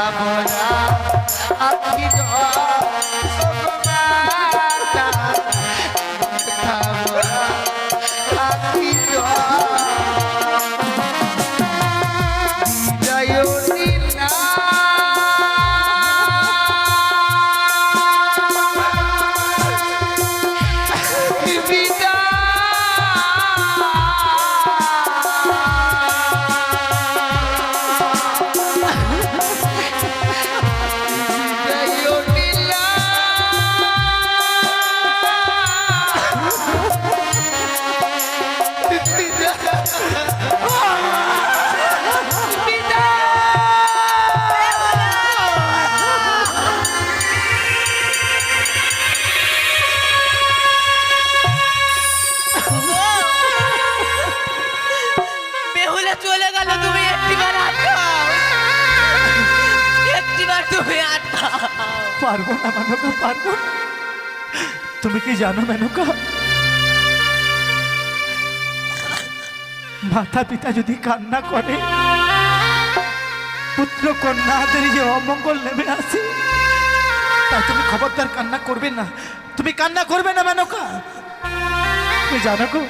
খাবরা আখি খাবরা আখি বিদায় নীলা চলে গেল। তুমি একটিবার আটকাও, একটিবার তুমি আটকাও। পারবো না মেনকা, পারবো না। তুমি কি জানো মেনকা, মাতা পিতা যদি কান্না করে পুত্র কন্যাদের যে অমঙ্গল নেমে আসে, তাই তুমি খবরদার কান্না করবে না, তুমি কান্না করবে না মেনকা। তুমি জানো গো,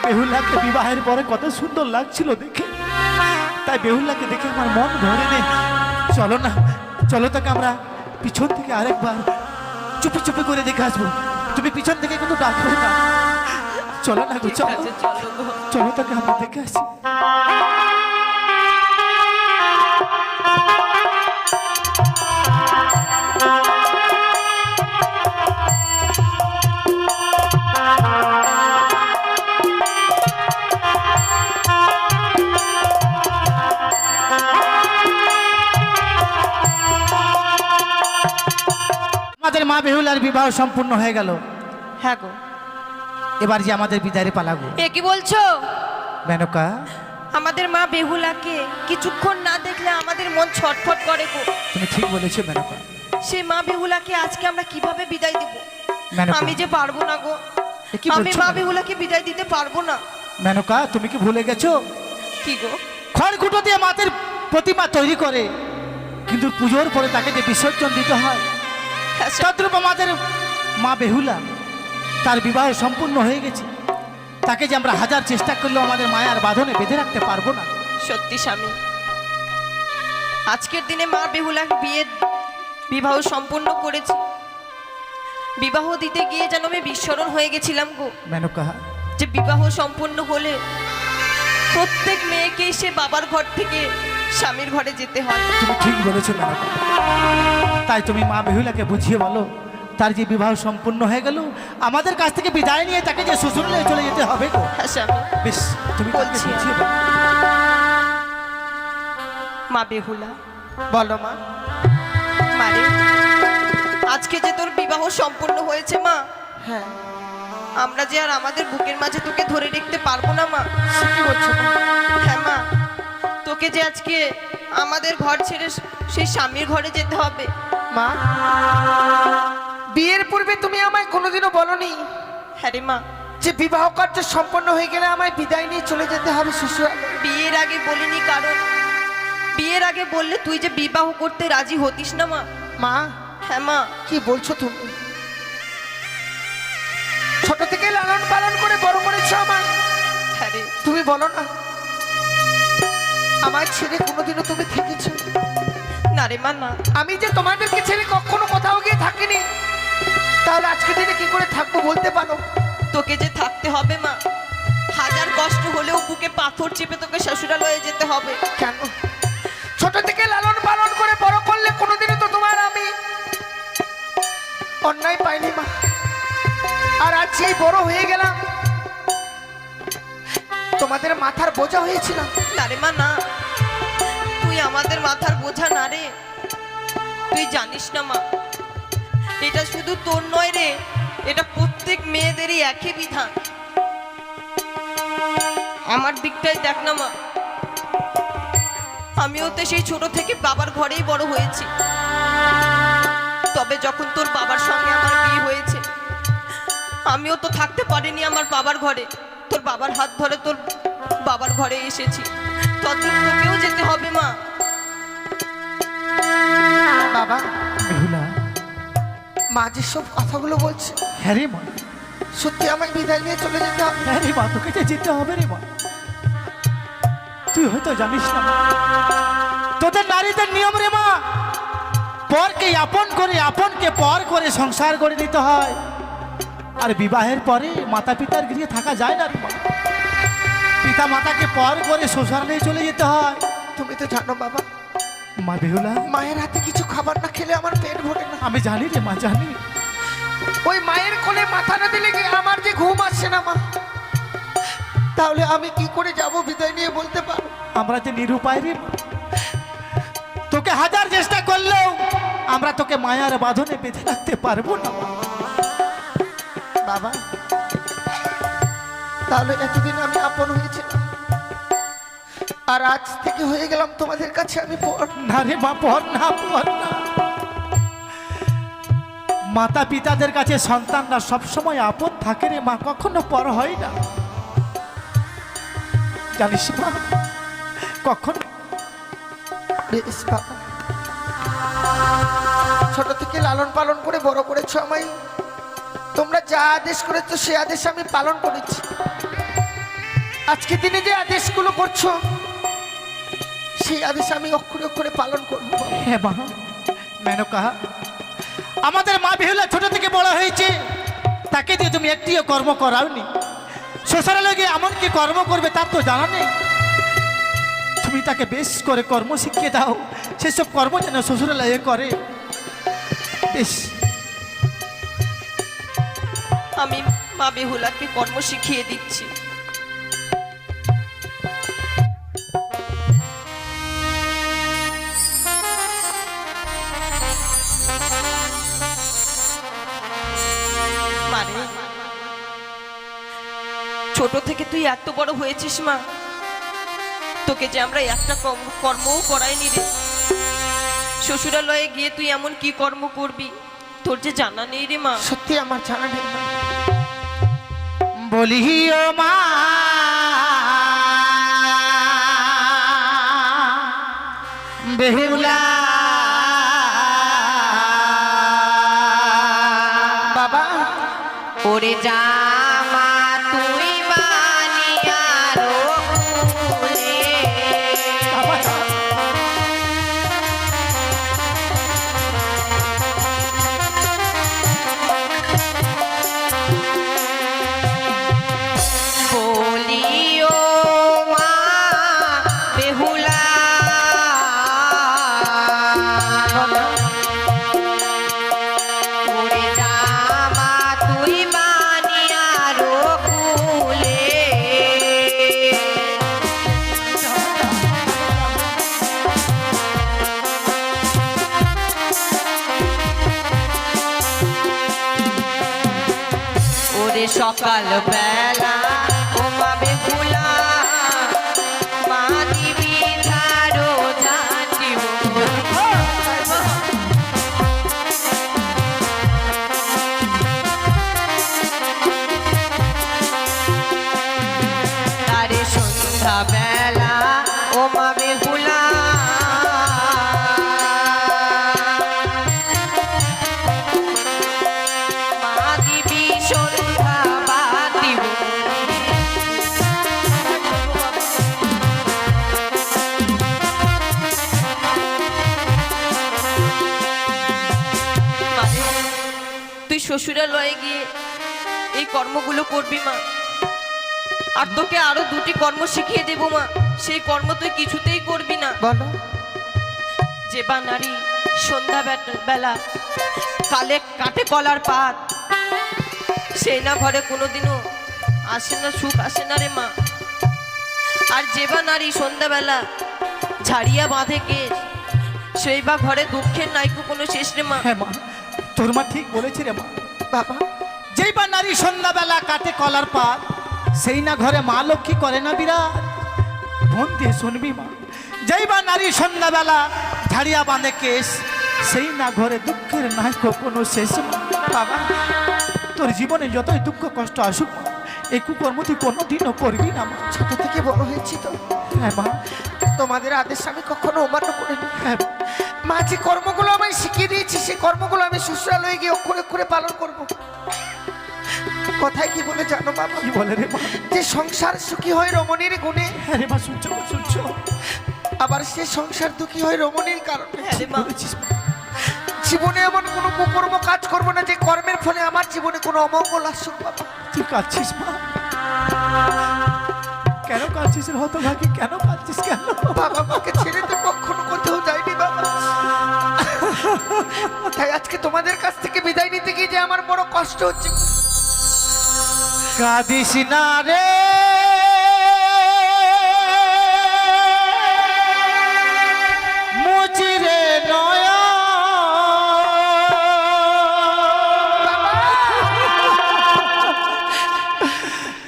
বেহুলাকে বিবাহের পরে কত সুন্দর লাগছিল দেখে, তাই বেহুলাকে দেখে আমার মন ভরে নেই। চলো না, চলো তাকে আমরা পিছন থেকে আরেকবার চুপি চুপি করে দেখে আসবো। তুমি পিছন থেকে কিন্তু ডাকবে না। চলো না গো, চলো, চলো তাকে আমরা দেখে আসি। আমাদের মা বেহুলার বিবাহ সম্পূর্ণ হয়ে গেল। হ্যাঁ গো, এবার যে আমাদের বিদায়ের পালা গো। এ কি বলছো? মেনকা, আমাদের মা বেহুলাকে কিছুক্ষণ না দেখলে আমাদের মন ছটফট করে গো। তুমি ঠিক বলেছো মেনকা। সেই মা বেহুলাকে আজকে আমরা কিভাবে বিদায় দেব? মেনকা, আমি যে পারবো না গো, এ কি আমি বলছো মা মেনকা? বেহুলাকে বিদায় দিতে পারবো না। মেনকা, তুমি কি ভুলে গেছো? কি গো? খড়কুটো দিয়ে মাটির প্রতিমা তৈরি করে, কিন্তু পুজোর পরে তাকে যে বিসর্জন দিতে হয়, তদ্রূপ আমাদের মা বেহুলা তার বিবাহ সম্পূর্ণ হয়ে গেছে। তাকে যে আমরা হাজার চেষ্টা করলেও আমাদের মায়ার বাঁধনে বেঁধে রাখতে পারবো না। সত্যি স্বামী, আজকের দিনে মা বেহুলা বিবাহ সম্পূর্ণ করেছে। বিবাহ দিতে গিয়ে যেন আমি বিস্মরণ হয়ে গেছিলাম গো, মেনকা, যে বিবাহ সম্পূর্ণ হলে প্রত্যেক মেয়েকেই সে বাবার ঘর থেকে স্বামীর ঘরে যেতে হয়। তুমি ঠিক বলেছো মেনকা। তাই তুমি মা বেহুলাকে বুঝিয়ে বলো, তার যে বিবাহ সম্পূর্ণ হয়ে গেল, আমাদের কাছ থেকে বিদায় নিয়ে তাকে যে শ্বশুরালয়ে চলে যেতে হবে গো। হ্যাঁ স্বামী, বেশ, তুমি তাকে বলছি। বুঝিয়ে বলো। মা বেহুলা, বলো মা। মারে, আজকে যে তোর বিবাহ সম্পূর্ণ হয়েছে মা, হ্যাঁ, আমরা যে আর আমাদের বুকের মাঝে তোকে ধরে রাখতে পারবো না মা। কি বলছো? হ্যাঁ মা, তোকে যে আজকে আমাদের ঘর ছেড়ে সেই স্বামীর ঘরে যেতে হবে। মা, বিয়ের পূর্বে তুমি আমায় কোনোদিনও বলনি হ্যাঁ রে মা, যে বিবাহ কার্য সম্পন্ন হয়ে গেলে আমায় বিদায় নিয়ে চলে যেতে হবে শ্বশুরালয়ে। বিয়ের আগে বলিনি, কারণ বিয়ের আগে বললে তুই যে বিবাহ করতে রাজি হতিস না মা। মা, হ্যাঁ মা, কি বলছো তুমি? ছোট থেকে লালন পালন করে বড় করেছো আমায়, হ্যাঁ রে। তুমি বলো না আমায় ছেড়ে কোনোদিনও তুমি থেকেছো? না রে মা, না। আমি যে তোমাদেরকে ছেড়ে কখনো কোথাও গিয়ে থাকিনি, তাহলে আজকে দিনে কি করে থাকবো বলতে পারো? তোকে যে থাকতে হবে মা, হাজার কষ্ট হলেও বুকে পাথর চেপে তোকে শ্বশুরালয়ে যেতে হবে। কেন? ছোট থেকে লালন পালন করে বড় করলে কোনোদিনও তো তোমার আমি অন্যায় পাইনি মা। আর আজ এই বড় হয়ে গেলাম, তোমাদের মাথার বোঝা হয়েছিলাম। না রে মা, না। তুই আমাদের মাথার বোঝা না রে। তুই জানিস না মা, এটা শুধু তোর নয় রে, এটা প্রত্যেক মেয়েদেরই একই বিধান। আমার দিকটাই দেখ না মা, আমিও তো সেই ছোট থেকে বাবার ঘরেই বড় হয়েছি। তবে যখন তোর বাবার সঙ্গে আমার বিয়ে হয়েছে, আমিও তো থাকতে পারিনি আমার বাবার ঘরে। তোর বাবার হাত ধরে তোর বাবার ঘরে এসেছি, ততদিন তোকেও যেতে হবে মা। বাবা, বেহুলা, মা যেসব কথাগুলো বলছে, হ্যাঁ রে মা, সত্যি আমায় বিদায় নিয়ে চলে যেতে হবে। হ্যাঁ রে মা, তোকে যে যেতে হবে রে মা। তুই হয়তো জানিস না মা, তোদের নারীদের নিয়ম রে মা, পরকে আপন করে, আপনকে পর করে সংসার করে নিতে হয়। আর বিবাহের পরে মাতা পিতার গৃহে থাকা যায় না রে মা। পিতা মাতাকে পর করে শ্বশুরালয়ে চলে যেতে হয়। তুমি তো জানো বাবা, মা বেহুলা, মায়ের হাতে কিছু খাবার না খেলে আমার পেট ভরে না। আমি জানি রে মা, জানি। ওই মায়ের কোলে মাথা না দিলে কি আমার যে ঘুম আসছে না মা। তাহলে আমি কি করে যাব বিদায় নিয়ে, বলতে পারো? আমরা যে নিরুপায় রে মা। তোকে হাজার চেষ্টা করলেও আমরা তোকে মায়ার বাঁধনে বেঁধে রাখতে পারবো না মা। বাবা, তাহলে এতদিন আমি আপন হয়েছিলাম, আর আজ থেকে হয়ে গেলাম তোমাদের কাছে আমি পর। না রে মা, পর না, পর না। মাতা পিতাদের কাছে সন্তানরা সবসময় আপন থাকে রে মা, কখনো পর হয় না, জানিস মা। কখন বেশ বাবা, ছোট থেকে লালন পালন করে বড় করেছো আমায়। তোমরা যা আদেশ করেছো সে আদেশ আমি পালন করেছি। আজকে দিনে যে আদেশগুলো করছো সেই আদেশ আমি অক্ষরে অক্ষরে পালন করবো। হ্যাঁ মা, মেনকা, আমাদের মা বেহুলা ছোট থেকে বড় হয়েছে, তাকে দিয়ে তুমি একটিও কর্ম করাওনি। শ্বশুরালয়ে গিয়ে এমন কি কর্ম করবে তার তো জানা নেই। তুমি তাকে বেশ করে কর্ম শিখিয়ে দাও, সেসব কর্ম যেন শ্বশুরালয়ে করে। বেশ, আমি মা বেহুলাকে কর্ম শিখিয়ে দিচ্ছি। মানে ছোট থেকে তুই এত বড় হয়েছিস মা, তোকে যে আমরা একটা কর্মও করাইনি রে। শ্বশুরালয়ে গিয়ে তুই এমন কি কর্ম করবি তোর যে জানা নেই রে মা। সত্যি আমার জানা নেই মা। বলি ও মা, বেহুলা, বাবা, ওরে জামা তুই বানিয়া রোলে, বাবা, বলিও মা বেহুলা, ওরে জামা তুই বানিয়া রোলে, ওরে সকাল বেলা ও মা বেহুলা, মা দিবি ধারো জানিব, তারে সন্ধ্যা বেলা ও মা বেহুলা, মা দিবি সন্ধ্যা বাতিব, তুই শ্বশুরালয়ে গিয়ে এই কর্মগুলো করবি মা। আর তোকে আরো দুটি কর্ম শিখিয়ে দেবো মা, সেই কর্ম তুই কিছুতেই করবি না। বলো। যে বা নারী সন্ধ্যা বেলা কালে কাটে কলার পাত, সেই না ঘরে কোনোদিনও আসে না, সুখ আসে না রে মা। আর যে বা নারী সন্ধ্যাবেলা ঝাড়িয়া বাঁধে কেশ, সেই বা ঘরে দুঃখের নাইকো কোনো শেষ রে মা। হ্যাঁ মা, তোর মা ঠিক বলেছে রে মা। বাবা, যেই বা নারী সন্ধ্যাবেলা কাটে কলার পাত, সেই না ঘরে মা লক্ষ্মী করে না বিরাট। মন দিয়ে শুনবি মা, যেই বা নারী সন্ধ্যাবেলা ঝাড়িয়া বাঁধে কেশ, সেই না ঘরে দুঃখের নাই কোনো শেষ মা। বাবা, তোর জীবনে যতই দুঃখ কষ্ট আসুক মা, এই কুকর্ম তুই কোনোদিনও করবি না মা। ছোট থেকে বড় হয়েছি তো। হ্যাঁ মা, তোমাদের আদেশ আমি কখনো অমান্য করিনি। হ্যাঁ মা যে কর্মগুলো আমায় শিখিয়ে দিয়েছি সেই কর্মগুলো আমি শ্বশুরালয়ে গিয়ে অক্ষরে অক্ষরে পালন করব। কথায় কি বলে জানো বাবা? কি বলে রে মা? যে সংসার সুখী হয় রমণীর গুণে, হ্যাঁ রে মা, শুনছো শুনছো? আবার সে সংসার দুঃখী হয় রমণীর কারণে। হ্যাঁ রে মা। বলেছিস মা? জীবনে এমন কোনো কুকর্ম কাজ করবো না যে কর্মের ফলে আমার জীবনে কোনো অমঙ্গল আসুক বাবা। তুই কাঁদছিস মা? কেন কাঁদছিস রে হতভাগী? কেন কাঁদছিস কেন? বাবা মাকে ছেড়ে তো কখনো কোথাও যায়নি বাবা, তাই আজকে তোমাদের কাছ থেকে বিদায় নিতে গিয়ে যে আমার বড় কষ্ট হচ্ছে। কাঁদিস না রে মুচিরে নয়া,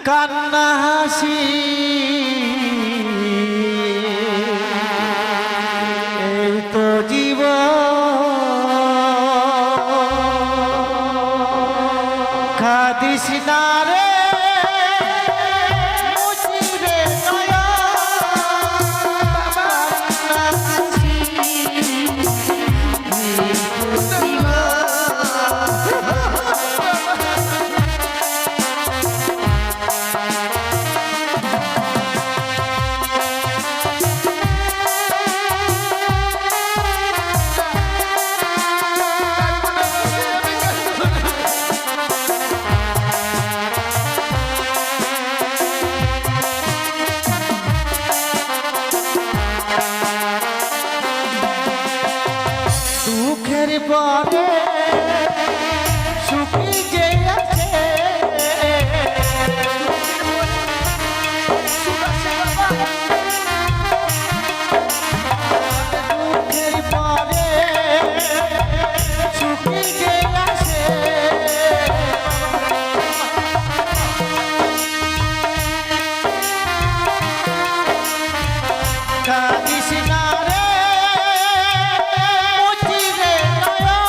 কান্না হাসি এই তো জীবন। কাঁদিস না রে মুচিরে নয়া, কান্না হাসি এই তো জীবন। দুঃখের পরে সুখী যে আছে, দুঃখের পরে সুখী যে আছে, কাঁদিস না রে মুচিরে নয়া,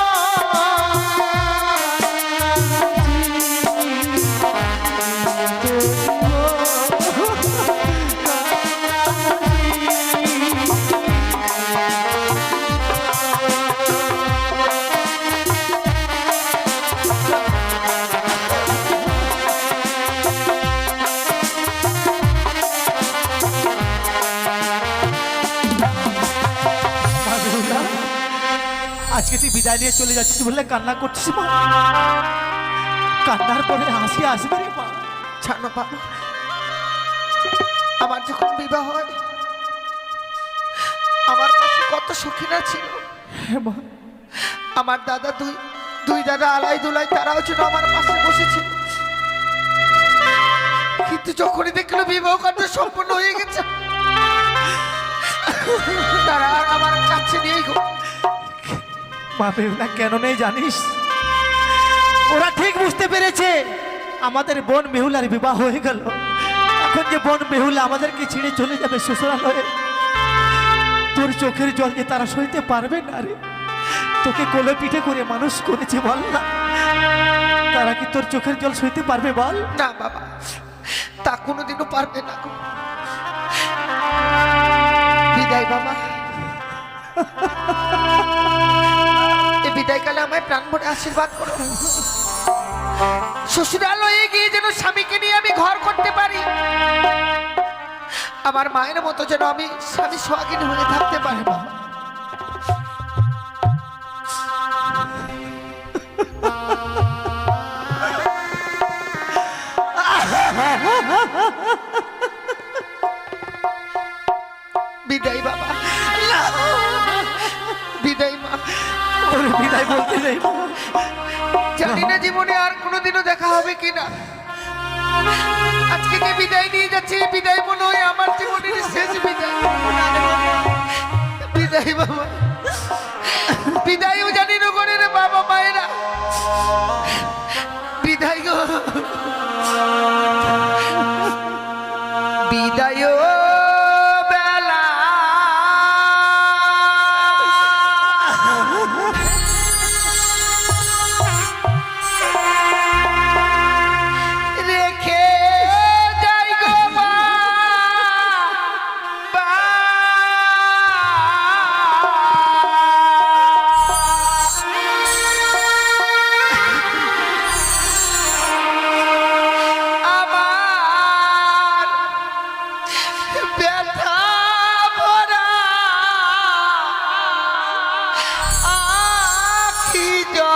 আজকে তুই বিদায় নিয়ে চলে যাচ্ছিস বললে কান্না করছিস মা? কান্নার পরে হাসি আসবে রে মা। জানো বাবা, আমার যখন বিবাহ হয় আমার পাশে কত সখীরা ছিল। হ্যাঁ মা। আমার দাদা দুই দাদা আলাই দুলাই তারাও ছিল আমার পাশে বসেছিল, কিন্তু যখনই দেখলো বিবাহ কার্য সম্পন্ন হয়ে গেছে তারা আর আমার কাছে নেই গো। মা বেহুলা কেন নেই জানিস? ওরা ঠিক বুঝতে পেরেছে আমাদের বোন বেহুলার বিবাহ হয়ে গেল, এখন যে বোন বেহুলা আমাদেরকে ছেড়ে চলে যাবে শ্বশুরালয়ে, তোর চোখের জল যে তারা সইতে পারবে না রে। তোকে কোলে পিঠে করে মানুষ করেছে বল না, তারা কি তোর চোখের জল সইতে পারবে বল? না বাবা, তা কোনোদিনও পারবে না গো। বিদায় বাবা, এই বিদায়কালে আমায় প্রাণ ভরে আশীর্বাদ করো। শ্বশুরালয়ে গিয়ে যেন স্বামীকে নিয়ে আমি ঘর করতে পারি, আমার মায়ের মতো যেন আমি স্বামী সোহাগিনী হয়ে থাকতে পারি। বিদায় বাবা, বিদায় মা। ওরে বিদায় বলতে নেই মা। জানি না জীবনে আর কোনোদিনও দেখা হবে কিনা, আজকে যে বিদায় নিয়ে যাচ্ছি বিদায় মনে হয় আমার জীবনের শেষ বিদায়। বিদায় বাবা, বিদায়ও জানি নগরের বাবা মায়েরা। বিদায় গো, বিদায় বেলা রেখে যাই গো মা, ব্যথা ভরা আখি জল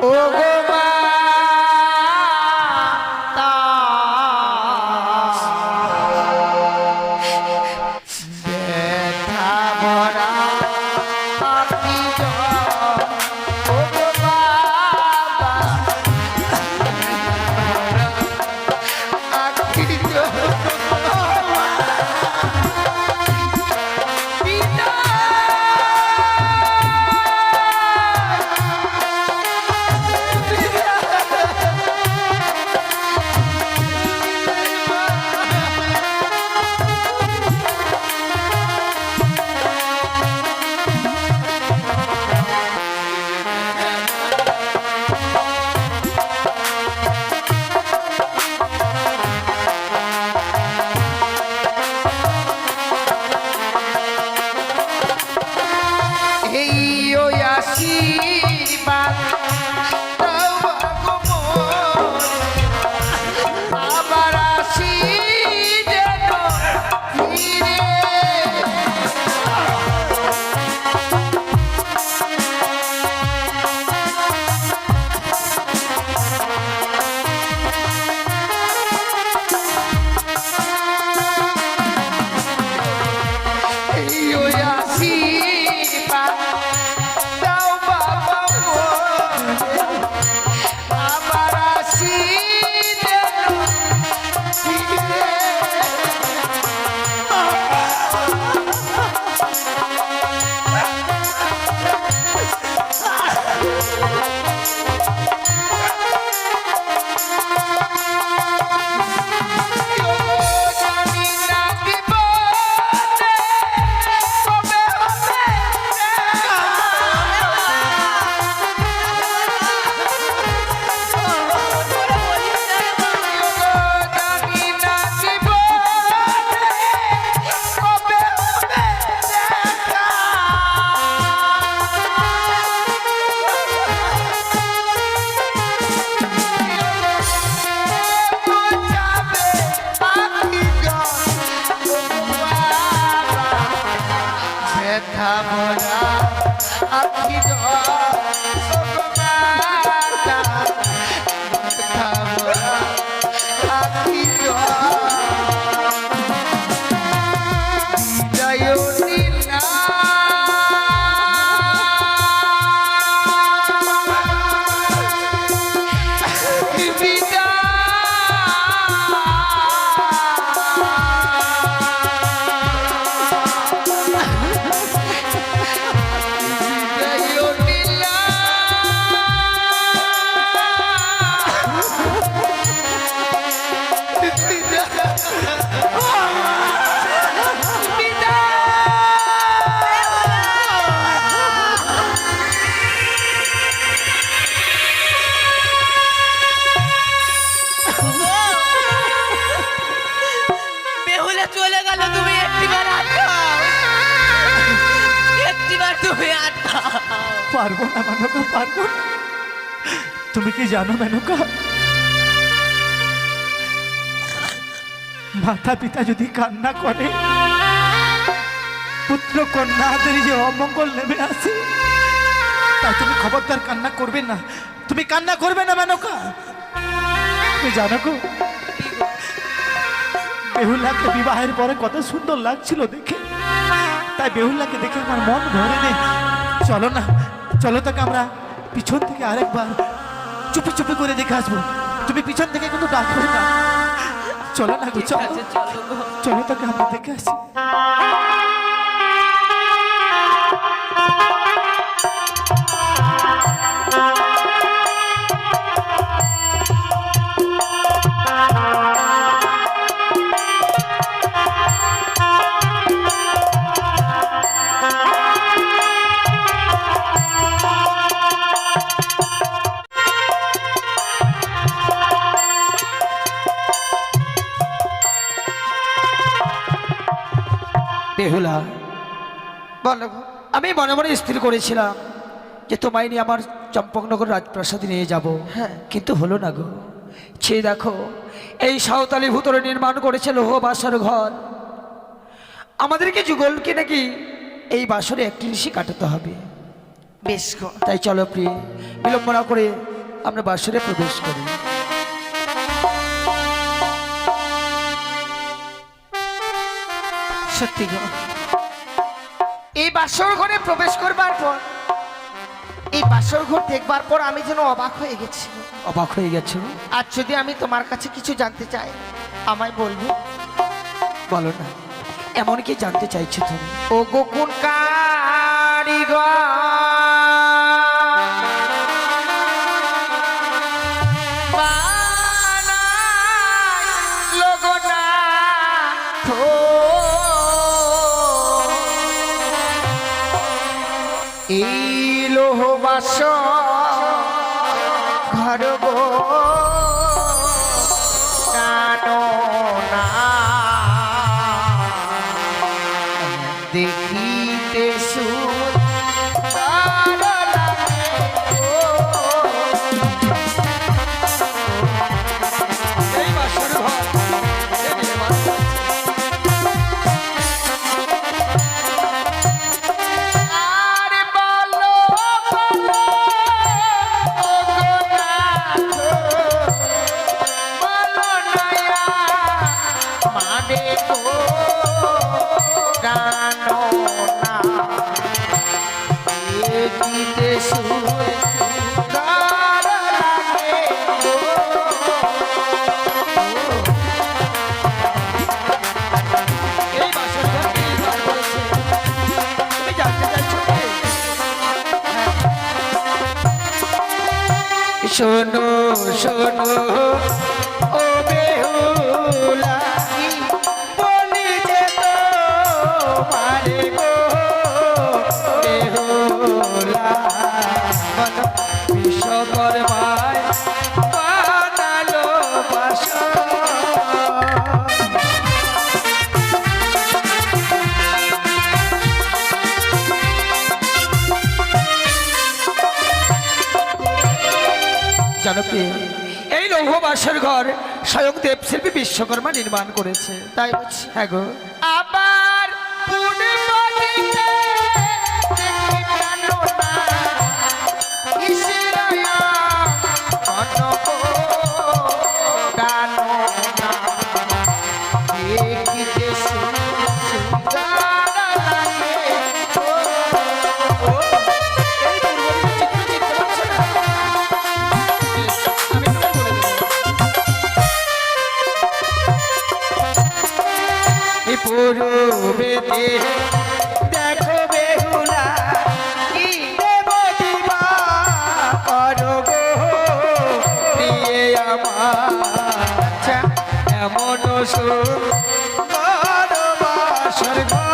ও গো মাতা ব্যথা ভরা আখি জল ও গো বাবা আখি জল এই ওই আশীর্বাদ দাও গো মোরে, আবার আসি যেন ফিরে। এই ওই আশীর্বাদ দাও বাবা মোরে, আবার আসি যেন ফিরে। জানি না জীবনে কবে হবে দেখা। জানি না জীবনে কবে হবে দেখা। বোঝাবে আখি জল ও বাবা, ব্যথা ভরা আখি জল ও বাবা, ব্যথা ভরা আখি জল। বিদায় নীলা বেহুলা চলে গেল, তুমি একটিবার আটকাও, একটিবার তুমি আটকাও। পারবো না মেনকা, পারবো না। তুমি কি জানো মেনকা, মাতা পিতা যদি কান্না করে, পুত্র কন্যাদের যে অমঙ্গল নেমে আসে, তাই তুমি খবরদার কান্না করবে না, তুমি কান্না করবে না মেনকা। তুমি জানো গো, বেহুলাকে বিবাহের পরে কত সুন্দর লাগছিল দেখে, তাই বেহুলাকে দেখে আমার মন ভরে নেই। চলো না, চলো তাকে আমরা পিছন থেকে আরেকবার চুপি চুপি করে দেখে আসবো। তুমি পিছন থেকে কিন্তু ডাকবে না। চলো না গো, চলো, আচ্ছা, চলো গো। চলো তাকে আমরা দেখে আসি। বেহুলা, বলো গো। আমি মনে মনে স্থির করেছিলাম যে তোমায় নিয়ে আমার চম্পকনগর রাজপ্রাসাদে নিয়ে যাব, হ্যাঁ। কিন্তু হলো না গো। সে দেখো এই সাঁওতালি ভূতরে নির্মাণ করেছে লৌহ বাসর ঘর। আমাদেরকে যুগলকে নাকি এই বাসরে একটি ঋষি কাটাতে হবে। বেশ গো, তাই চলো প্রিয়, বিলম্ব না করে আমরা বাসরে প্রবেশ করি। সত্যি গো, এই বাসর ঘরে প্রবেশ করবার পর, এই বাসর ঘর দেখবার পর আমি যেন অবাক হয়ে গেছি। অবাক হয়ে গেছো? আর যদি আমি তোমার কাছে কিছু জানতে চাই, আমায় বলবে? বলো না, এমন কি জানতে চাইছো তুমি? ও গো কোন কারিগর বানাইলো গো নাথ, এই লৌহ বাসর ঘর গো জানো না, দেখিতে সুন্দর লাগে গো। এই বাসর ঘর এই নির্মাণ করেছে। আরে বলো বলো ও গো নাথ, বলো নয়া মানে গো জানো না, দেখিতে সুন্দর লাগে গো। এই বাসর ঘর কে নির্মাণ করেছে? তুমি জানতে চাইছো কি? শোনো শোনো ও বেহুলা, বলি যে তোমারে গো বেহুলা, বিশ্বকর্মায় বানালো বাসর। জানো কি, এই লৌহ বাসর ঘর স্বয়ং দেবশিল্পী বিশ্বকর্মা নির্মাণ করেছে। তাই বলছি? হ্যাঁ গো। আবার পূর্ণিমাটিতে দেখি জানো না, ঈশ্বরয়া কনক জানো না, দেখিতে সুন্দর লাগে গো। ও, এই পূর্বদিকে চিত্র চিত্র পাচ্ছ না? আমি তোমায় বলে দেব। এই পূর্বেতে দেখো বেহুলা, কি দেব দিবা করো গো প্রিয়ে আমার, আচ্ছা এমন সুন্দর বাসর ঘর।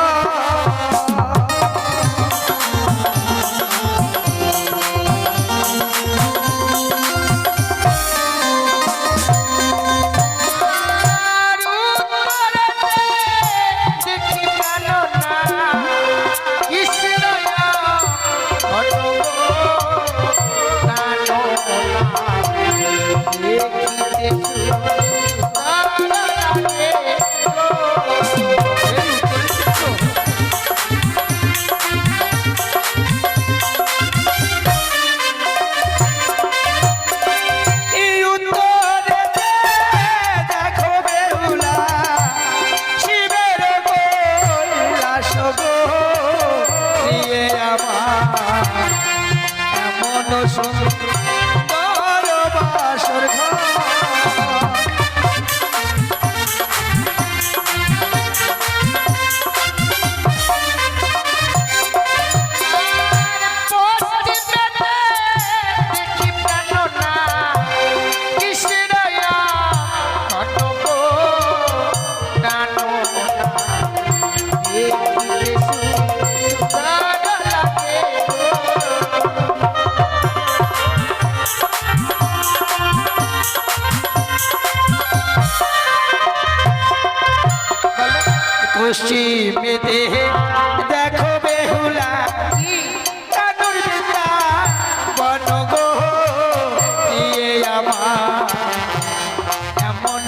পশ্চিমেতে দেখো বেহুলা, কানুর বিদ্যা বন গো দিয়ে আমার এমন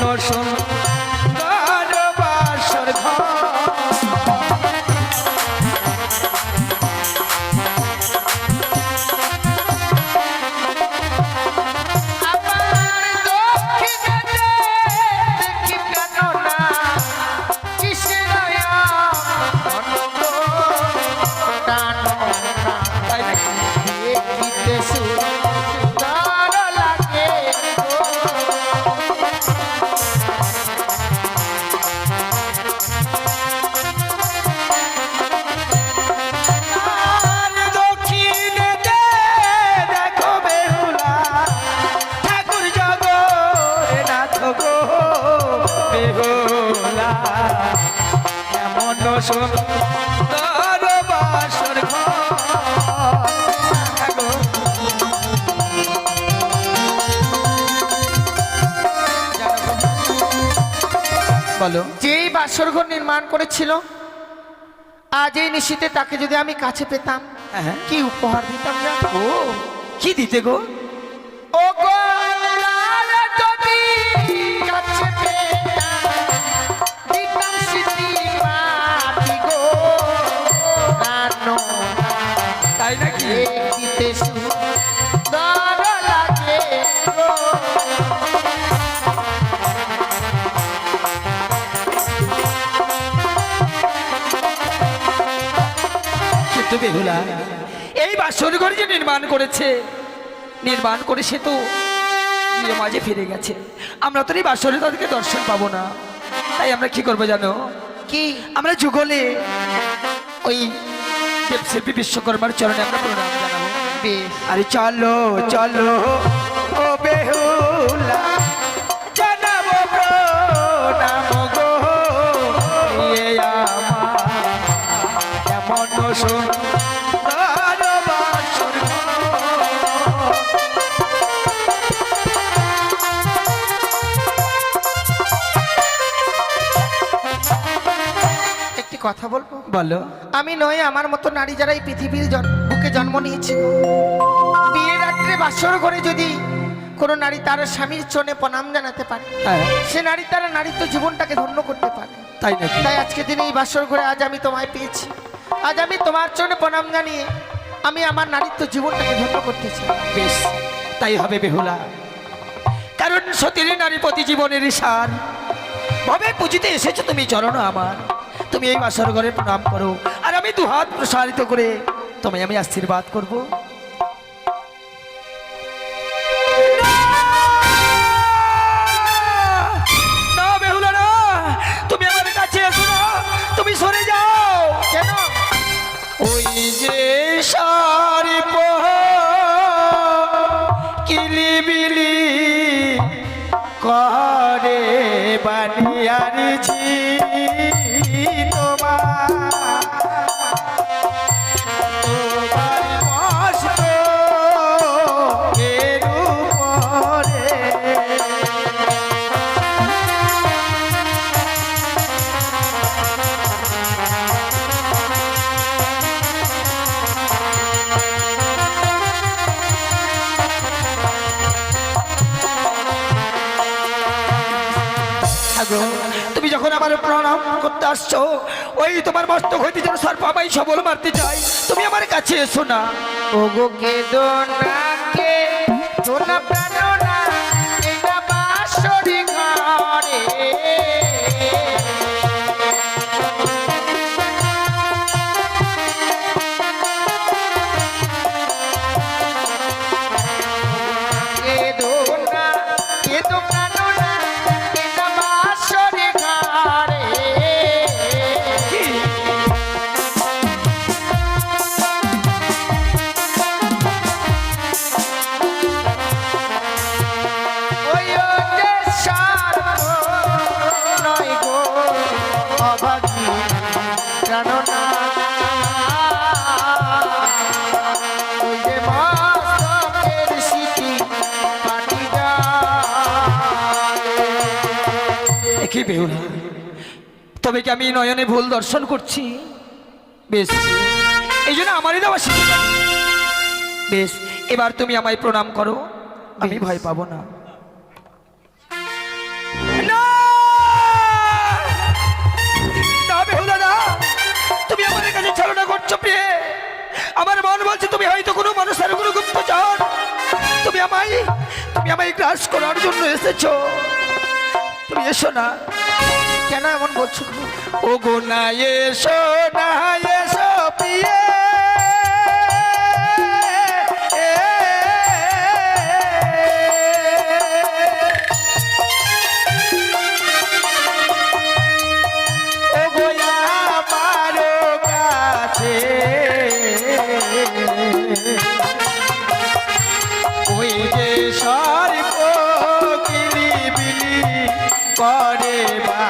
বেহুলা এমন সুন্দর বাসর ঘর বলো যেই বাসর ঘর নির্মাণ করেছিল আজ এই নিশীতে তাকে যদি আমি কাছে পেতাম হ্যাঁ কি উপহার দিতাম জানো? ও কি দিতে গো ও গো লাল যদি কাছে পেতাম, দিতাম স্মৃতি মাটি গো, নানো তাই নাকি দেখিতে সুন্দর লাগে গো। কিন্তু বেহুলা এই বাসর ঘর যে নির্মাণ করেছে নির্মাণ করে সে তো গৃহ মাঝে ফিরে গেছে আমরা তো এই বাসরে তাদেরকে দর্শন পাবো না তাই আমরা কি করবো জানো কি আমরা যুগলে ওই দেবশিল্পী বিশ্বকর্মার চরণে আমরা প্রণাম জানাবো বেশ আরে চলো চলো ও বেহুলা জানাবো প্রণাম গো এ আমার এমন সুন্দর বাসর ঘর। একটি কথা বলবো বলো আমি নয় আমার মতো নারী যারা এই পৃথিবীর বুকে জন্ম নিয়েছে বিয়ের রাত্রে বাসর ঘরে যদি কোনো নারী তার স্বামীর চরণে প্রণাম জানাতে পারে হ্যাঁ সে নারী তার নারীত্ব জীবনটাকে ধন্য করতে পারে তাই নাকি তাই আজকে দিনে এই বাসর ঘরে আজ আমি তোমায় পেয়েছি আজ আমি তোমার চরণে প্রণাম জানিয়ে আমি আমার নারীত্ব জীবনটাকে ধন্য করতে চাই বেশ তাই হবে বেহুলা কারণ সতীর নারী প্রতি জীবনের সার ভাবে পুজিতে এসেছো তুমি চরণ আমার তুমি এই বাসর ঘরে প্রণাম করো আর আমি দুহাত প্রসারিত করে তোমায় আমি আশীর্বাদ করব না বেহুলা না তুমি আমার কাছে এসো না তুমি সরে যাও কেন ওই যে সারি কিলিবিলি করে বানিয়ারিছি তোমার মস্ত এর উপরে গো, তুমি যখন আমার প্রণাম করতে আসছো ওই তোমার মস্তক হইতে যেন সর্প আমায় সবল মারতে চাই তুমি আমার কাছে এসো না ও গো কে দোনাকে দোনা প্রাণনা এটা বাসরি ঘরে কে দোনা কে দো প্রাণনা এটা বাসরি ঘরে ওই দেশার নয় গো অভাগী জাননা ওই যে মস্তকের স্মৃতি পাটি যায় কি বেহুলা তবে কি আমি নয়নে ভুল দর্শন করছি বেশ এই জন্য আমারই দেওয়া শিক্ষা বেশ এবার তুমি আমায় প্রণাম করো আমি ভয় পাবো না না! না বেহুলা না তুমি আমাদের কাছে ছলনা করছো প্রিয়ে আমার মন বলছে তুমি হয়তো কোনো মানুষের কোনো গুপ্তচর তুমি আমায় গ্রাস করার জন্য এসেছো তুমি এসো না কেন এমন বলছো গো? ও গো না এসো প্রিয়ে ও গো আমার কাছে ওই যে সর্প কিলিবিলি করে বা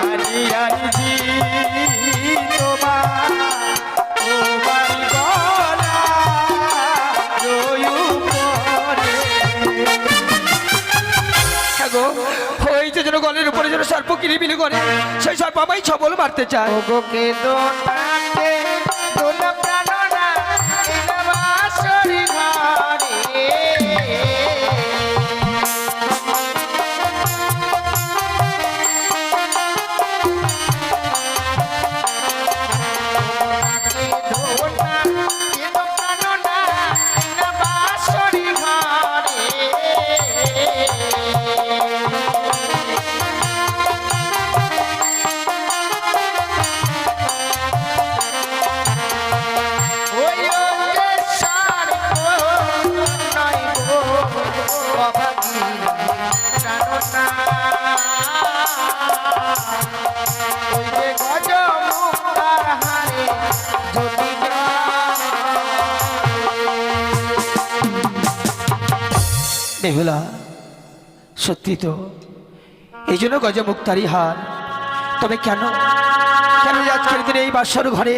সর্প কিলিবিলি করে সেই সর্প আমায় ছবল মারতে চায়। ওগো কে দোনাকে দোনা প্রাণনা এনা বাসরি ঘরে দোনা কে দো প্রাণনা এনা বাসরি ঘরে ওই অঙ্গেশ্বর গো নয় গো অভাগী প্রাণনা ওই যে গজ মুক্তার হারে জ্যোতি বেহুলা, সত্যি তো এই জন্য গজমুক্তারি হার। তবে কেন কেন যে আজকের দিনে এই বাসর ঘরে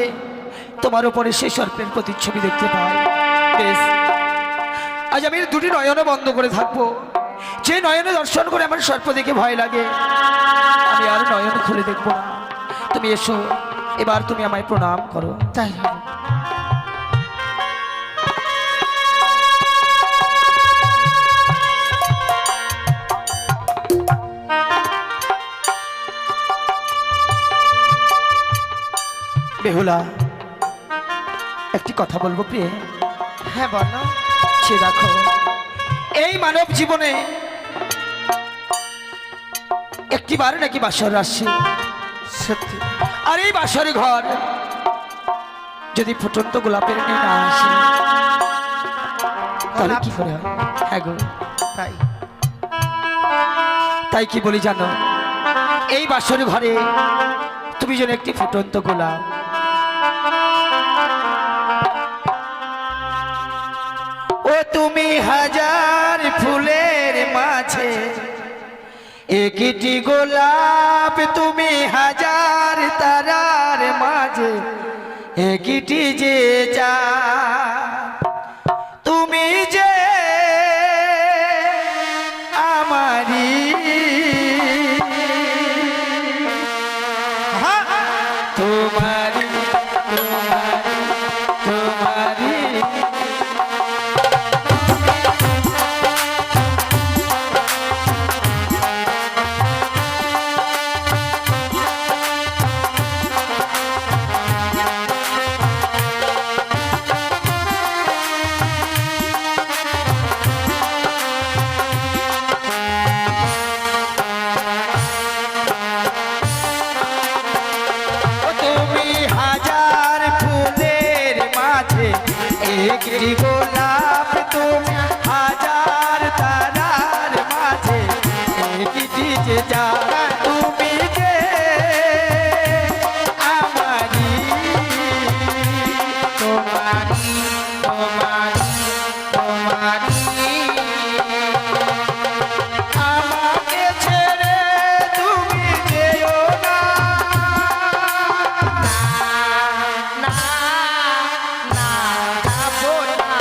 তোমার উপরে সেই সর্পের প্রতিচ্ছবি দেখতে পাই? বেশ, আজ আমি দুটি নয়ন বন্ধ করে থাকবো। যে নয়নে দর্শন করে আমার সর্প দেখে ভয় লাগে, আমি আর নয়ন খুলে দেখবো না। তুমি এসো, এবার তুমি আমায় প্রণাম করো। তাই হবে। বেহুলা, একটি কথা বলবো প্রিয়ে? হ্যাঁ বলো। সে দেখো, এই মানব জীবনে একটিবার নাকি বাসর আসে, সত্যি আর এই বাসর ঘর যদি ফুটন্ত গোলাপের নিয়ে না আসে তাহলে কি করে হয়? হ্যাঁ গো, তাই তাই কি বলি জানো, এই বাসর ঘরে তুমি যেন একটি ফুটন্ত গোলাপ। ও তুমি হাজার ফুলের মাঝে একটি গোলাপ, তুমি হাজার তারার মাঝে একটি যে চাঁদ, তুমি যে আমারি তোমারি তোমারি তোমারি। তুমি হাজার ফুলের মাঝে একটি গোলাপ, তুমি হাজার তারার মাঝে একটি যে চাঁদ, তুমি যে আমারি তোমারি তোমারি তোমারি। আমাকে ছেড়ে তুমি যেও না, না না যাবো না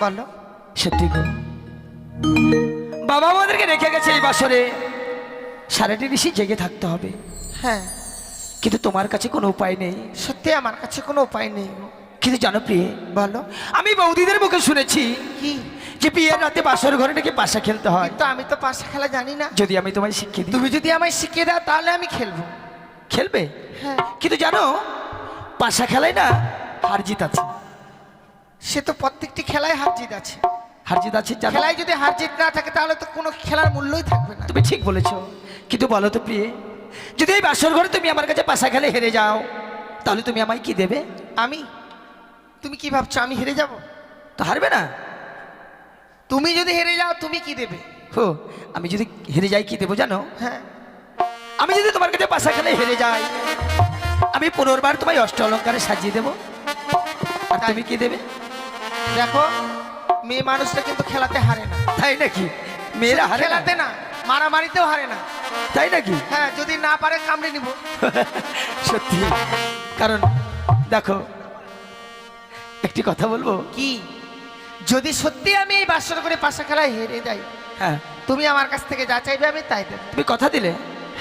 বলো। সত্যি গো, বাবা আমাদেরকে রেখে গেছে এই বাসরে সারাটি নিশি জেগে থাকতে হবে, হ্যাঁ কিন্তু তোমার কাছে কোনো উপায় নেই। সত্যি আমার কাছে কোনো উপায় নেই গো। কিন্তু জানো প্রিয়ে, বলো আমি বৌদিদের মুখে শুনেছি কি? যে বিয়ের রাতে বাসর ঘরে নাকি পাশা খেলতে হয়। কিন্তু আমি তো পাশা খেলা জানি না। যদি আমি তোমায় শিখিয়ে দিই, তুমি যদি আমায় শিখিয়ে দাও তাহলে আমি খেলবো। খেলবে? হ্যাঁ। কিন্তু জানো পাশা খেলায় না হার জিত আছে। সে তো প্রত্যেকটি খেলায় হার জিত আছে। হার জিত আছে জানো? খেলায় যদি হার জিত না থাকে তাহলে তো কোনো খেলার মূল্যই থাকবে না। তুমি ঠিক বলেছো, কিন্তু বলো তো প্রিয়ে, যদি এই বাসর ঘরে তুমি আমার কাছে পাশা খেলে হেরে যাও তাহলে তুমি আমায় কি দেবে? আমি? তুমি কি ভাবছো আমি হেরে যাব? তো হারবে না। তুমি যদি হেরে যাও তুমি কি দেবে? হো, আমি যদি হেরে যাই কি দেবো জানো? হ্যাঁ। আমি যদি তোমার কাছে পাশা খেলে হেরে যাই, আমি পুনর্বার তোমায় অষ্ট অলঙ্কারে সাজিয়ে দেবো। আর তুমি কি দেবে? দেখো, মেয়ে মানুষটা কিন্তু খেলাতে হারে না। তাই নাকি? মেয়েরা হারে না? খেলাতে না, মারামারিতেও হারে না। তাই নাকি? হ্যাঁ, যদি না পারে কামড়ে নিব। সত্যি, কারণ দেখো একটি কথা বলবো কি? যদি সত্যি আমি এই বাসর করে পাশা খেলায় হেরে যাই, হ্যাঁ, তুমি আমার কাছ থেকে যা চাইবে আমি তাই দেব। তুমি কথা দিলে?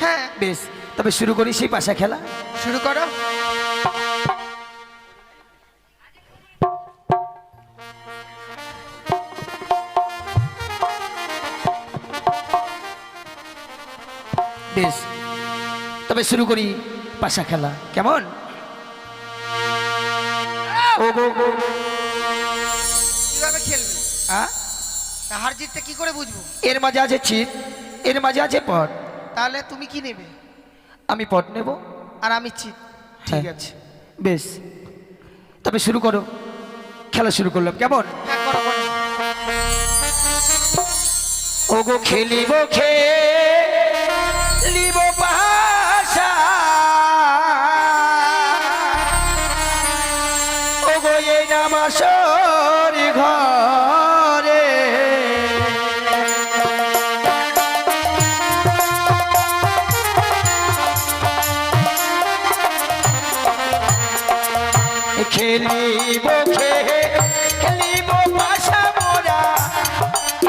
হ্যাঁ। বেশ, তবে শুরু করি সেই পাশা খেলা। শুরু করো। বেশ, তবে শুরু করি পাশা খেলা, কেমন? ও গো গো। কিভাবে খেলবে? হ্যাঁ? হার জিতটা কি করে বুঝবো? এর মাঝে আছে চিত, এর মাঝে আছে পট। তাহলে তুমি কি নেবে? আমি পট নেব। আর আমি চিত। ঠিক হ্যাঁ। আছে। বেশ, তবে শুরু করো। খেলা শুরু করলাম, কেমন? হ্যাঁ, করো করো। ও গো খেলিব খেলিব পাশা, ও গো এই নাম আসর ঘরে, খেলিব খেলিব পাশা মোরা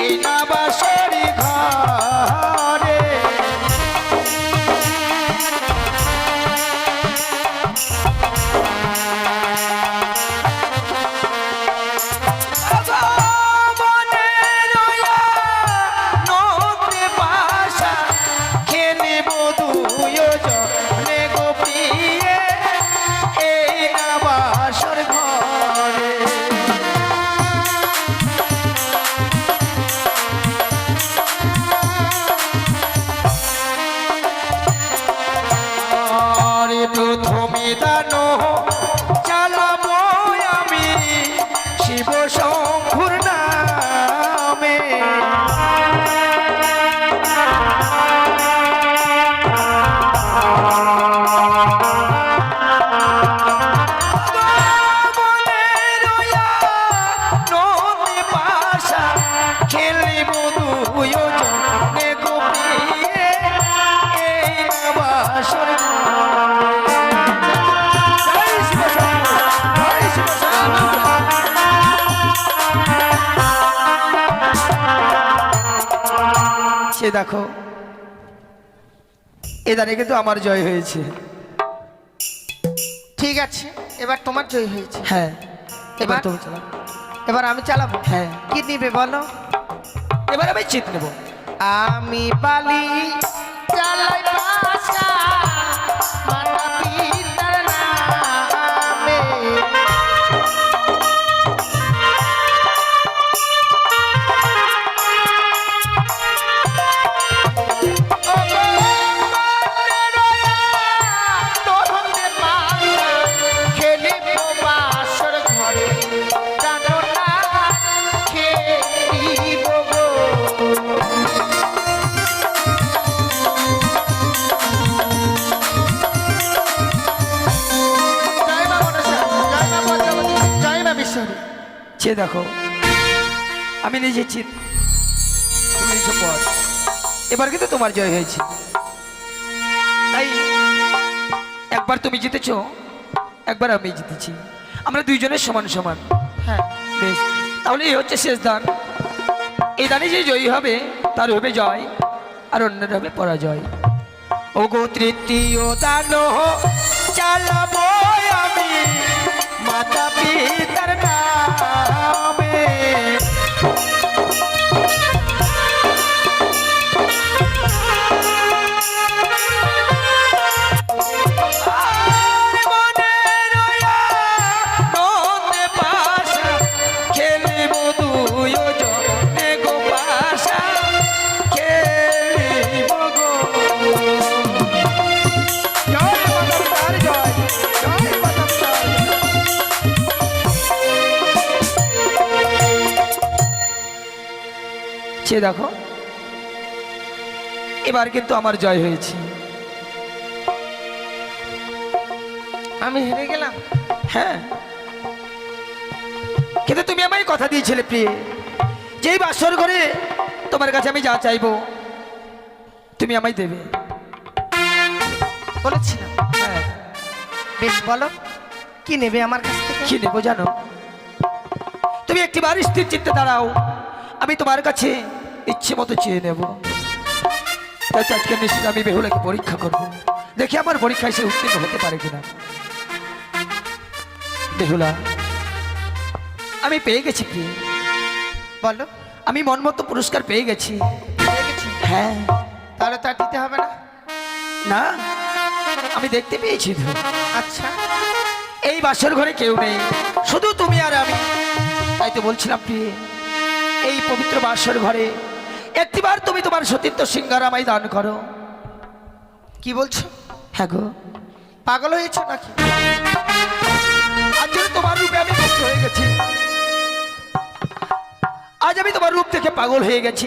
এই নাম আসর ঘরে। প্রথমে দানো চালাবো আমি শিব শম্ভুর নামে, খেলিব দুজনে গোপিয়ে এই বাসর। সে দেখো এদারে কিন্তু আমার জয় হয়েছে। ঠিক আছে, এবার তোমার জয় হয়েছে। হ্যাঁ, এবার এবার? তুমি চালাও। এবার আমি চালাবো। হ্যাঁ, কি নিবে বলো? এবার আমি চিত নেব। আমি বালি চালাই পাশা মাতা পিতার নামে, খেলিব বাসর ঘরে জানো না খেলিব গো। জয় মা মনসা, জয় মা পদ্মাবতী, জয় মা বিশ্বহরী। সে দেখো আমি নিজে চিত, তুমি নিজে পথ। এবার কিন্তু তোমার জয় হয়েছে। তাই একবার তুমি জিতেছো, একবার আমি জিতেছি, আমরা দুইজনের সমান সমান। হ্যাঁ। বেশ, তাহলে এই হচ্ছে শেষ দান। এই দানে যে জয়ী হবে তার হবে জয়, আর অন্যের হবে পরাজয়। ও গো তৃতীয় দান চালাবো আমি মাতা পিতার নামে। দেখো এবার কিন্তু আমার জয় হয়েছে। আমি হেরে গেলাম। হ্যাঁ, কিন্তু তুমি আমায় কথা দিয়েছিলে প্রিয়ে, যেই বাসর ঘরে তোমার কাছে আমি যা চাইবো তুমি আমায় দেবে। বলেছিলাম। হ্যাঁ, বেশ বলো কি নেবে আমার কাছ থেকে? কি নেবো জানো? তুমি একটিবার স্থির চিত্তে দাঁড়াও, আমি তোমার কাছে ইচ্ছে মতো চেয়ে নেব। তাই আজকে নিশ্চিত আমি বেহুলাকে পরীক্ষা করব, দেখি আমার পরীক্ষায় সে উত্তীর্ণ হতে পারে কিনা। বেহুলা, আমি পেয়ে গেছি কি বলো। আমি মন মতো পুরস্কার পেয়ে গেছি। পেয়ে গেছি? হ্যাঁ। তাহলে তো আর দিতে হবে না। না, আমি দেখতে পেয়েছি তো। আচ্ছা, এই বাসর ঘরে কেউ নেই, শুধু তুমি আর আমি। তাই তো বলছিলাম প্রিয়ে, এই পবিত্র বাসর ঘরে একটিবার তুমি তোমার সতীত্ব সিংহার আমায় দান করো। কি বলছো? হ্যাঁ গো। পাগল হয়েছো নাকি? আজ আমি তোমার রূপে আমি মুগ্ধ হয়ে গেছি, আজ আমি তোমার রূপ দেখে পাগল হয়ে গেছি।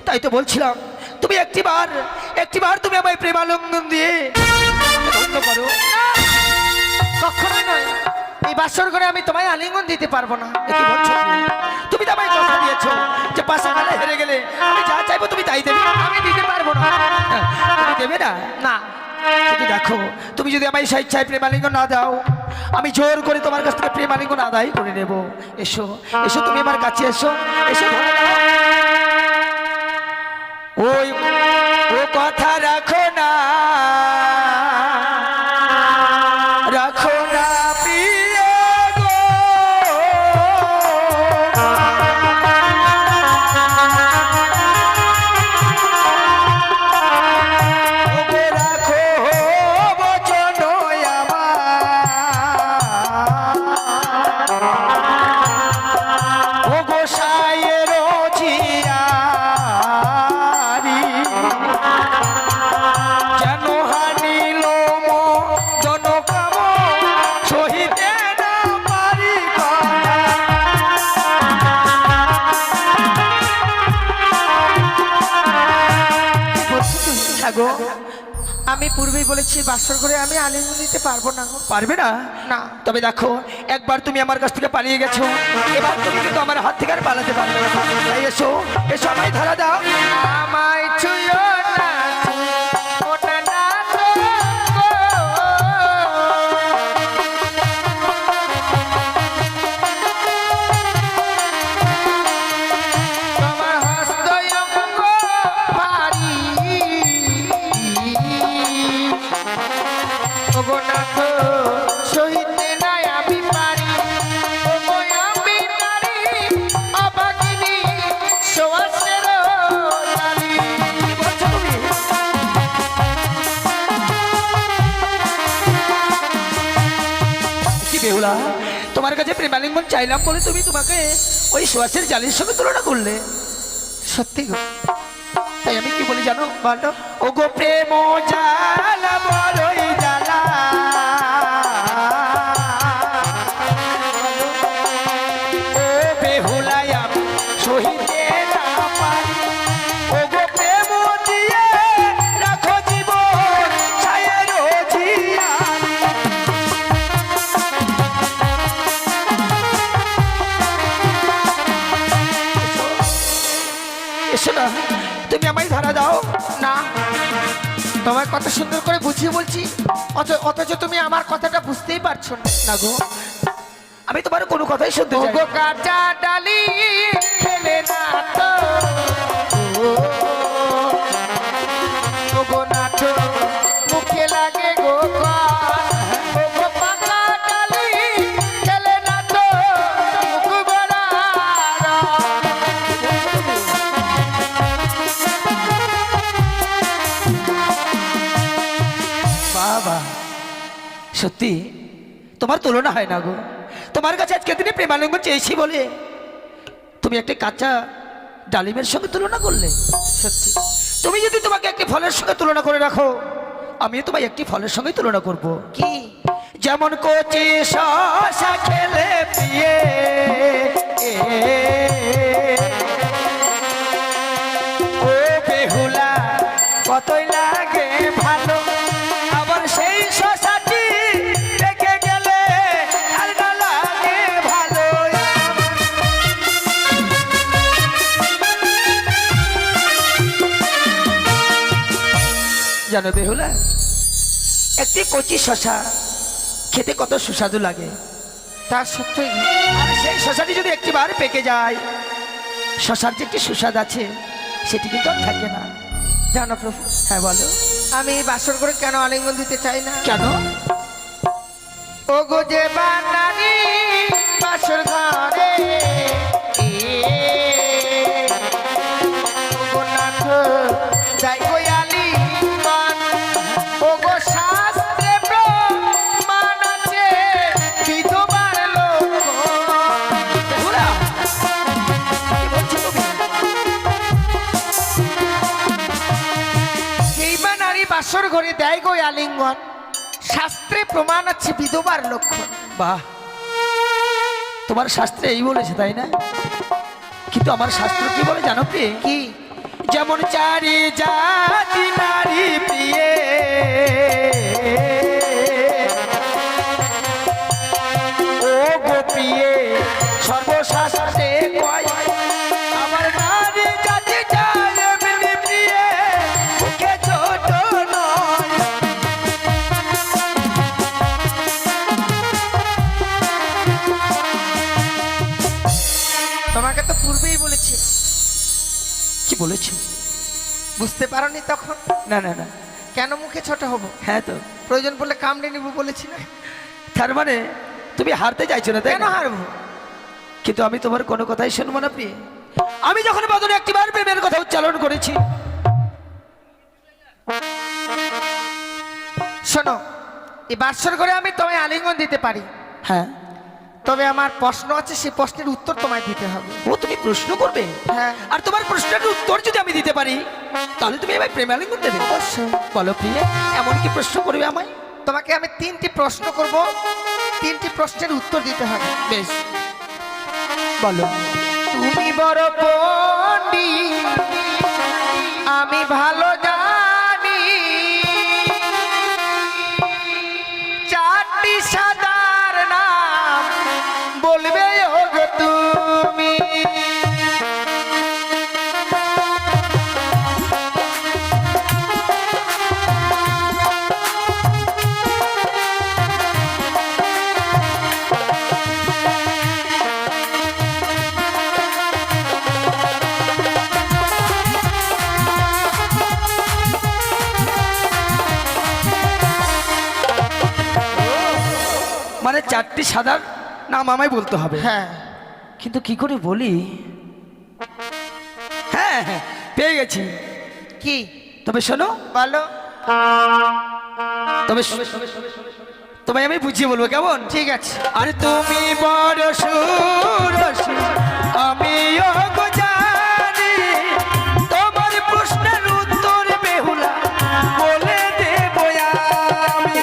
তাই তো বলছিলাম তুমি একটিবার তুমি আমায় প্রেমালিঙ্গন দিয়ে ধন্য করো। কখনোই নয়, এই বাসর ঘরে আমি তোমায় আলিঙ্গন দিতে পারবো না। এ কি বলছো প্রিয়ে? তুমি তো আমায় কথা দিয়েছো যে পাশাখানে হেরে গেলে আমি যা চাইবো তুমি তাই দেবে। আমি দিতে পারবো না। তুমি দেবে না? না। কিন্তু দেখো, তুমি যদি আমায় স্বেচ্ছায় প্রেমালিঙ্গন না দাও, আমি জোর করে তোমার কাছ থেকে প্রেমালিঙ্গন আদায় করে নেব। এসো এসো, তুমি আমার কাছে এসো, এসো ধরে নাও। ওই ও কথা রাখো না, রাখো না প্রিয় গো। ওগো রাখো বচন আমার, ওগো সায়ের জিয়ারি যেন হানিল জনকাম সহিতে না পারি কথা। হ্যাঁ গো, আমি পূর্বেই বলেছি বাসর ঘরে আমি আলিঙ্গন দিতে পারবো না গো। পারবে না? না। তবে দেখো, একবার তুমি আমার কাছ থেকে পালিয়ে গেছো, এবার তুমি কিন্তু আমার হাত থেকে আর পালাতে পারবে না। তাই এসো এসো, আমায় ধরা দাও। আমায় ছুঁয়ো না, ওটা না তো গো। তোমার হস্তয়ঙ্গ ভারী, ওগো নাথ সহিতে নাই আমি পারি। ওগো আমি নারী অভাগিনী, সোয়াসের নারী। কি বলছো তুমি? কি বেহুলা, তোমার কাছে প্রেমালিঙ্গন চাইলাম বলে তুমি তোমাকে ওই সোয়াসের জালির সঙ্গে তুলনা করলে? সত্যি গো। তাই আমি কি বলি জানো? বলো। ও গো প্রেম জালা বড়ই জালা, ও বেহুলাই আমি সহিতে না পারি। ও গো প্রেম দিয়ে রাখো জীবন ছায়ের জিয়ারি। এসো না, তুমি আমায় ধরা দাও। না, তোমার কত সুন্দর করে বুঝিয়ে বলছি, অথচ তুমি আমার কথাটা বুঝতেই পারছো না। না গো, আমি তোমার কোনো কথাই শুনতে চাই ওগো না। কাঁচা ডালি খেলে না তো ওগো নাটো মুখে লাগে গো ওগো পাকা ডালি খেলে না তো মুখ বড়া বাবা সত্যি তোমার তুলনা হয় না গো। তোমার কাছে আজকে দিনে প্রেমানন্দ চেয়েছি বলে তুমি একটা কাঁচা ডালিমের সঙ্গে তুলনা করলে। সত্যি তুমি যদি তোমাকে একটি ফলের সঙ্গে তুলনা করে রাখো, আমি তোমায় একটি ফলের সঙ্গে তুলনা করব। কি যেমন কচি শসা খেলে পিয়ে ও বেহুলা কতই লাগে ভালো, আবার সেই শসাটি পেকে গেলে আর না লাগে ভালো। জানো বেহুলা, একটি কচি শসা খেতে কত সুস্বাদু লাগে, তার সত্যই আর সেই শসাটি যদি একটিবার পেকে যায়, শসার যে একটি সুস্বাদ আছে সেটি কিন্তু আর থাকে না। জানো প্রভু, হ্যাঁ বলো। আমি এই বাসর করে কেন আলিঙ্গন দিতে চাই না? কেন? ওগো যে বানানি বাসর ঘরে ওগো নাথ যাই গো আলিঙ্গন ওগো শাস্ত্রে প্রমাণ আছে বিধবার লক্ষণ। বেহুলা, কি বলছো তুমি? এই বা নারী বাসর ঘরে দেয় গো আলিঙ্গন, শাস্ত্রে প্রমাণ আছে বিধবার লক্ষণ। বাহ, তোমার শাস্ত্রে এই বলেছে তাই না? কিন্তু আমার শাস্ত্র কি বলে জানো প্রিয়ে? কি? যেমন চারি জাতি নারী প্রিয়ে ও গো প্রিয়ে সর্বশাস্ত্রে কয়, আমার নারী জাতি চায় এমনি প্রিয়ে মুখে ছোট নয়। তোমাকে তো পূর্বেই বলেছি, কি বলেছো? বুঝতে পারোনি তখন? না না না, কেন মুখে ছোট হব? হ্যাঁ তো, প্রয়োজন পড়লে কামড়ে নিব বলেছি না? তার মানে তুমি হারতে চাইছো না তাই কেন না? হারবো? কিন্তু আমি তোমার কোনো কথাই শুনবো না প্রিয়ে। আমি যখন বদনে একটিবার প্রেমের কথা উচ্চারণ করেছি, শোনো, এই বাসর করে আমি তোমায় আলিঙ্গন দিতে পারি, হ্যাঁ, তবে আমার প্রশ্ন আছে, সেই প্রশ্নের উত্তর তোমায় দিতে হবে। ও তুমি প্রশ্ন করবে? হ্যাঁ। আর তোমার প্রশ্নের উত্তর যদি আমি দিতে পারি, তাহলে তুমি আমায় প্রেমে আলিঙ্গন দেবে? অবশ্যই। বলো প্রিয়ে, এমন কি প্রশ্ন করবে আমায়? তোমাকে আমি 3টি প্রশ্ন করব, 3টি প্রশ্নের উত্তর দিতে হবে। বেশ, বলো। তুমি বড় পণ্ডিত আমি ভালো জানি, 4টি সাদার নাম বলবে ওগো তুমি। মানে 4টি সাদার নাম আমায় বলতে হবে? হ্যাঁ। কিন্তু কি করে বলি? হ্যাঁ হ্যাঁ, পেয়ে গেছি। কি? তবে শোনো, বলো। তবে তোমায় আমি বুঝিয়ে বলবো, কেমন? ঠিক আছে। আরে তুমি বড় সুরসী আমিও গো জানি, তোমার প্রশ্নের উত্তর বেহুলা বলে দেব আমি।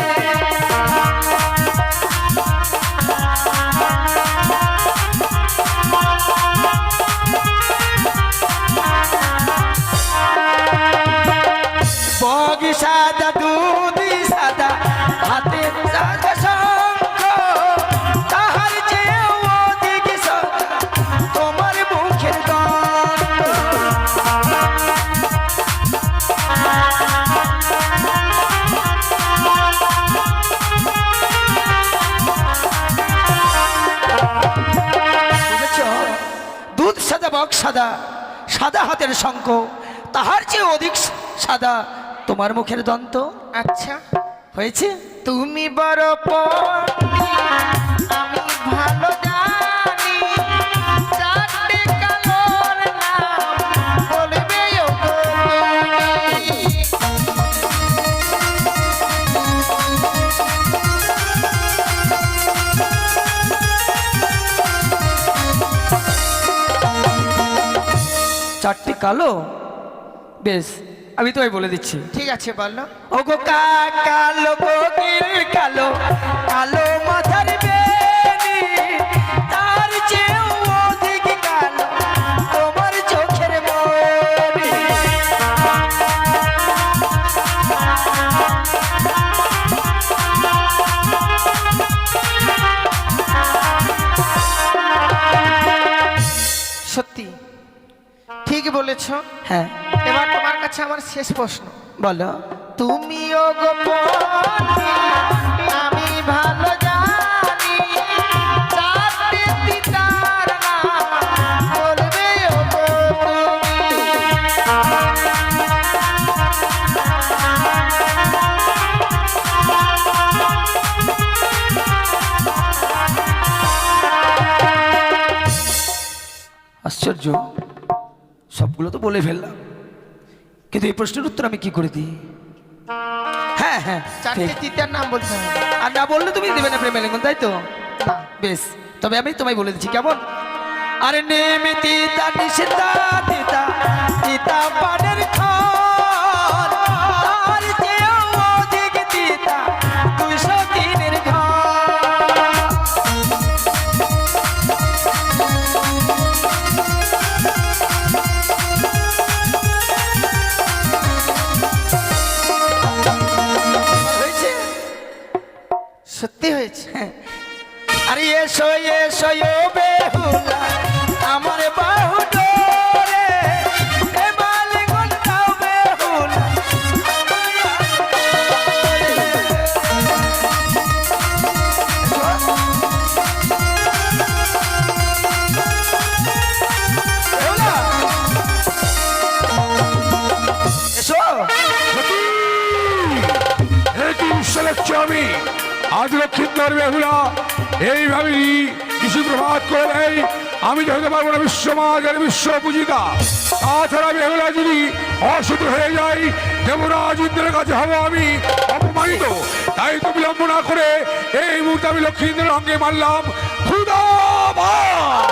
বগি সাদা দুধি সাদা হাতের সাদা শঙ্খ, তাহার চেয়েও অধিক সাদা দুধ সাদা বক সাদা, সাদা হাতের শঙ্খ, তাহার চেয়ে অধিক সাদা তোমার মুখের দন্ত। আচ্ছা, হয়েছে? তুমি বড় পণ্ডিত, আমি ভালো জানি, চারটে কালোর নাম বলবে ওগো তুমি। চারটি কালো? বেশ, আমি তোমায় বলে দিচ্ছি। ঠিক আছে, বলো। ওগো কালো কোকিল কালো, কালো মাথার বেনি, তার চেয়েও অধিক কালো তোমার চোখের মনি। সত্যি ঠিক বলেছ। হ্যাঁ, এবার তোমার কাছে আমার শেষ প্রশ্ন। বলো। তুমি ওগো পণ্ডিত, আমি ভালো জানি, চারটে তিতার নাম বলবে ওগো তুমি। আশ্চর্য, সবগুলো তো বলে ফেললাম, কিন্তু এই প্রশ্নের উত্তর আমি কি করে দিই? হ্যাঁ হ্যাঁ, চারটে ঠিক। তিতার নাম বলতে হবে। আর না বললে তুমি দেবে না প্রেমে লেগুন, তাই তো? না। বেশ, তবে আমি তোমায় বলে দিচ্ছি কেমন। আরে নেমে তিতা নিশিতা তিতা, তিতা পানের খান, তার চেয়েও অধিক তিতা 203 ঘর। হয়েছে? সত্যি হয়েছে। হ্যাঁ। আরে এসো এসো ও বেহুলা, আমার বাহু ডোরে, এ মালিগুন দাও বেহুলা, বেহুলা, এসো। আমি আজ লক্ষ্মীন্দর বেহুলা এইভাবে কিছু প্রভাত করে দেয়, আমি তো হতে পারবো না বিশ্বমাজের বিশ্ব পূজিকা। তাছাড়া বেহুলা যদি অশুদ্ধ হয়ে যায়, দেবরাজ ইন্দ্রের কাছে হবো আমি অপমানিত। তাই তো বিলম্ব না করে এই মুহূর্তে আমি লক্ষ্মীন্দ্রের অঙ্গে মারলাম খুদাবাদ।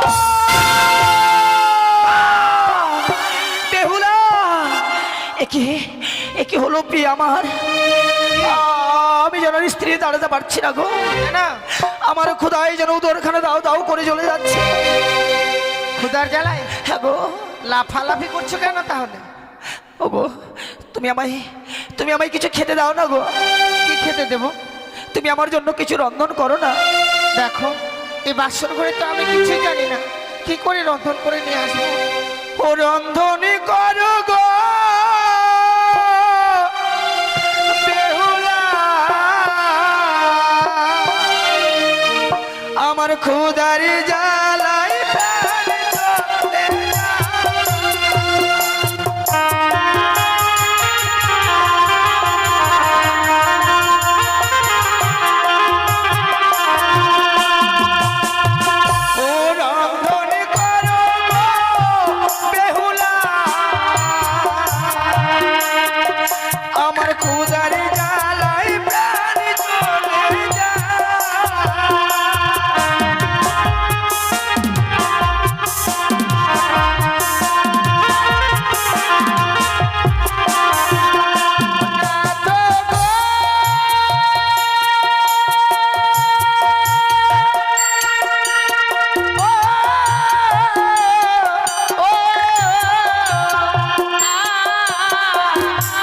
বেহুলা, একে হলো প্রিয় আমার, আমি যেন স্ত্রী দাঁড়াতে পারছি না গো। না, আমার খোদাই যেন উদরখানে দাও দাও করে চলে যাচ্ছে। ক্ষুধার জ্বালায় হ্যাঁ গো। লাফালাফি করছো কেন তাহলে? ও গো, তুমি আমায় কিছু খেতে দাও না গো। কি খেতে দেবো? তুমি আমার জন্য কিছু রন্ধন করো না। দেখো, এই বাসন ঘরে তো আমি কিছুই জানি না, কি করে রন্ধন করে নিয়ে আসবো? ও রন্ধনী করো গো বেহুলা, আমার ক্ষুধার জ্বালায় প্রাণ চলে যায়। ও রন্ধনী করো গো বেহুলা, আমার ক্ষুধার জ্বালায় প্রাণ চলে যায়।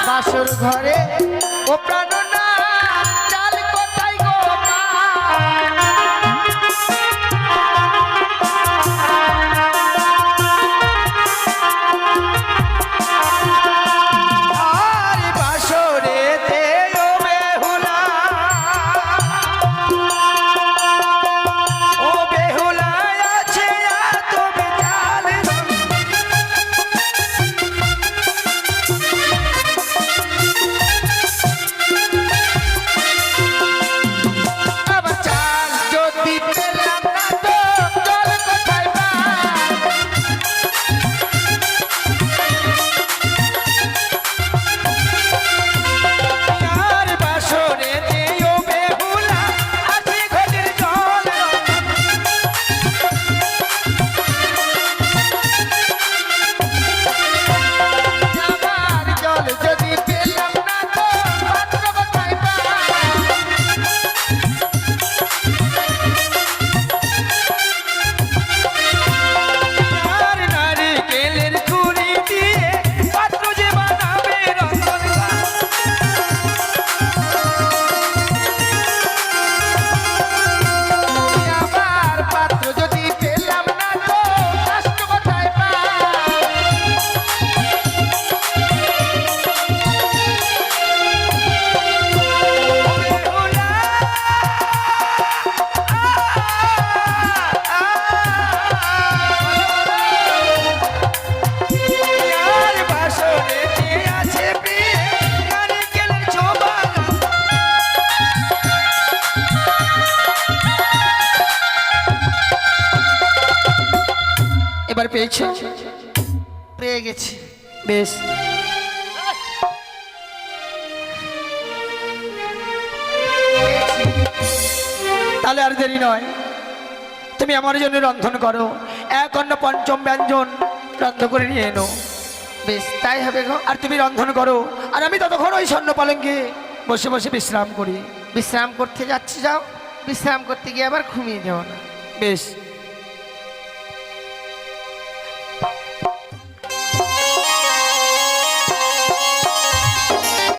বাসর ঘরে ও প্রাণ না, চাল কোথায় গো মা? আর বাসরেতে ও বেহুলা, ও বেহুলা আছে আর তুমি জানো এবার পেয়েছো? পেয়ে গেছি। বেশ, তাহলে আর দেরি নয়, তুমি আমার জন্য রন্ধন করো, এক অন্ন পঞ্চম ব্যঞ্জন রান্না করে নিয়ে এনো। বেশ, তাই হবে গো। আর তুমি রন্ধন করো, আর আমি ততক্ষণ ওই স্বর্ণ পালঙ্কে বসে বসে বিশ্রাম করি। বিশ্রাম করতে যাচ্ছি, যাও। বিশ্রাম করতে গিয়ে আবার ঘুমিয়ে যাও না। বেশ।